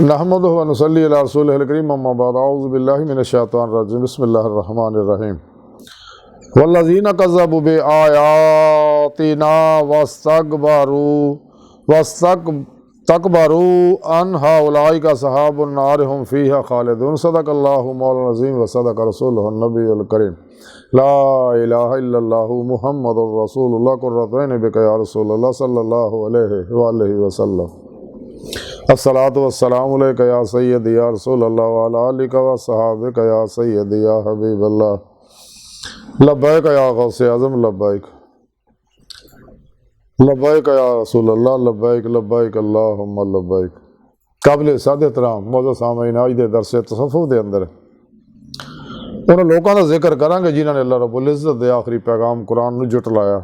नहमदुहु व नुसल्ली अला रसूलिहिल करीम अम्मा बाद अऊज़ु बिल्लाहि मिनश शैतानिर रजीम बिस्मिल्लाहिर रहमानिर रहीम वल्लज़ीना कज़्ज़बू बिआयातिना वस्तकबरू अन्हा उलाइका अस्हाबुन नार हुम फ़ीहा खालिदून सदक़ल्लाहु मौलाना अज़ीम व सदक़ रसूलुहुन नबियुल करीम ला इलाहा इल्लल्लाहु मुहम्मदुर रसूलुल्लाह कुर्रतु ऐनि बिका या रसूलल्लाह सल्लल्लाहु अलैहि वसल्लम अस्सलातु वस्सलामु अलैका या सय्यदी या रसूलल्लाह व अला आलिका व सहाबिका या सय्यदी या हबीबल्लाह लब्बैक या गौसे आज़म लब्बैक लब्बैक या रसूलल्लाह लब्बैक लब्बैक अल्लाहुम्मा लब्बैक। काबिल साद एहतराम मौजूद सामीन आज दे दरस तसव्वुफ़ दे अंदर उन्हां लोकां दा जिक्र करांगे जिन्हां ने अल्लाह रब्बुल इज़्ज़त दे आखिरी पैगाम कुरान नूं जुटलाया।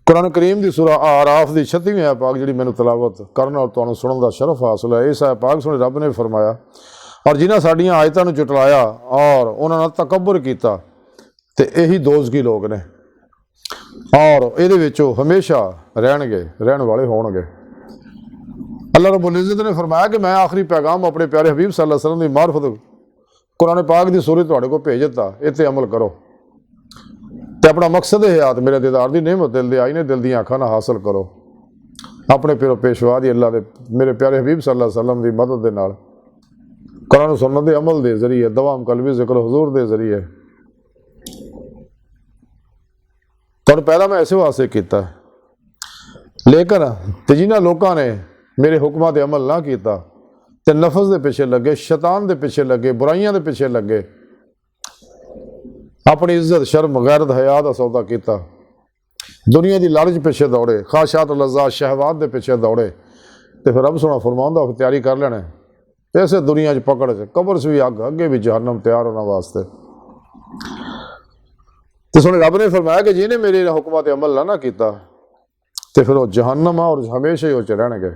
कुरान करीम की सूरह आराफ की 36वीं आयत पाक जी मैंने तलावत करना और तुहानूं सुनने का शरफ हासिल है। इस आयत पाक सुने रब ने फरमाया और जिन्हां साडियां आयतां नूं जुटलाया और उन्हां नाल तकब्बुर कीता ते यही दोज़गी लोग ने और इहदे विचों हमेशा रहण वाले होणगे। अल्लाह रब्बुल इज़्ज़त ने फरमाया कि मैं आखिरी पैगाम अपने प्यारे हबीब सल्लल्लाहु अलैहि वसल्लम की मार्फत कुरान पाक की सूरत तुहाडे को भेज दिता। इत्ते अमल करो ते अपना मकसद हयात मेरे दीदार की नेमत दिल दे आईने दिल दी आँखां नाल हासिल करो अपने पिरो पेशवा दी अल्लाह दे मेरे प्यारे हबीब सल्लल्लाहु अलैहि वसल्लम की मदद के नाल कुरान सुन्नत दे अमल के जरिए दवाम कलबी जिक्र हुजूर के जरिए तुहानूं पैदा मैं ऐसे वास्ते किया लेकिन जिन्हां लोकां ने मेरे हुक्मां ते अमल ना किया ते नफस के पिछे लगे शैतान के पिछे लगे बुराइयां के पिछे लगे अपनी इज्जत शर्म गैरत हया का सौदा किया दुनिया की लालच पिछे दौड़े ख्वाहिशात लज़्ज़ात शहवात के पिछे दौड़े तो फिर रब सोना फरमाउंदा तैयारी कर लेना ऐसे दुनिया पकड़ च कबर से भी अग अगे भी जहन्नम तैयार होने वास्ते। तो सुने रब ने फरमाया कि जिन्हें मेरे हुक्मां ते अमल ना किया तो फिर वह जहन्नम आ और हमेशा ही उस रहणगे।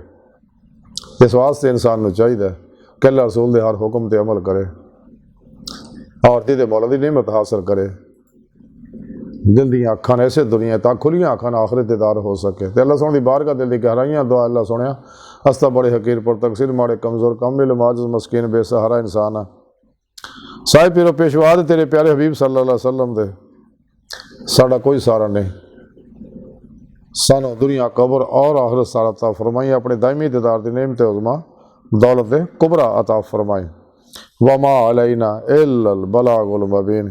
इस वास्ते इंसान को चाहिए कि अल्लाह रसूल के हर हुक्म ते अमल करे और जिहदे मौला दी नेमत हासिल करे दिल दी अखां ऐसे दुनिया तक खुलियां अखां आखिरत दीदार हो सके। तो अल्लाह सोने की बारगाह दिल दी गहराइयां दुआ अल्लाह सुनिया अस्ता बड़े हकीर पर तकसीर माड़े कमज़ोर कमिल माजिज़ मस्कीन बेसहारा इंसान है साहिब पीरो पेशवा दे तेरे प्यारे हबीब सल्लल्लाहु अलैहि वसल्लम दे साडा कोई सहारा नहीं सानू दुनिया कबर और आखिरत सारा अता फरमाई अपने दायमी दीदार दी नेमत उज़मा दौलत कुबरा अता फरमाई वमा अलैना इल्लल बलागुल मुबीन।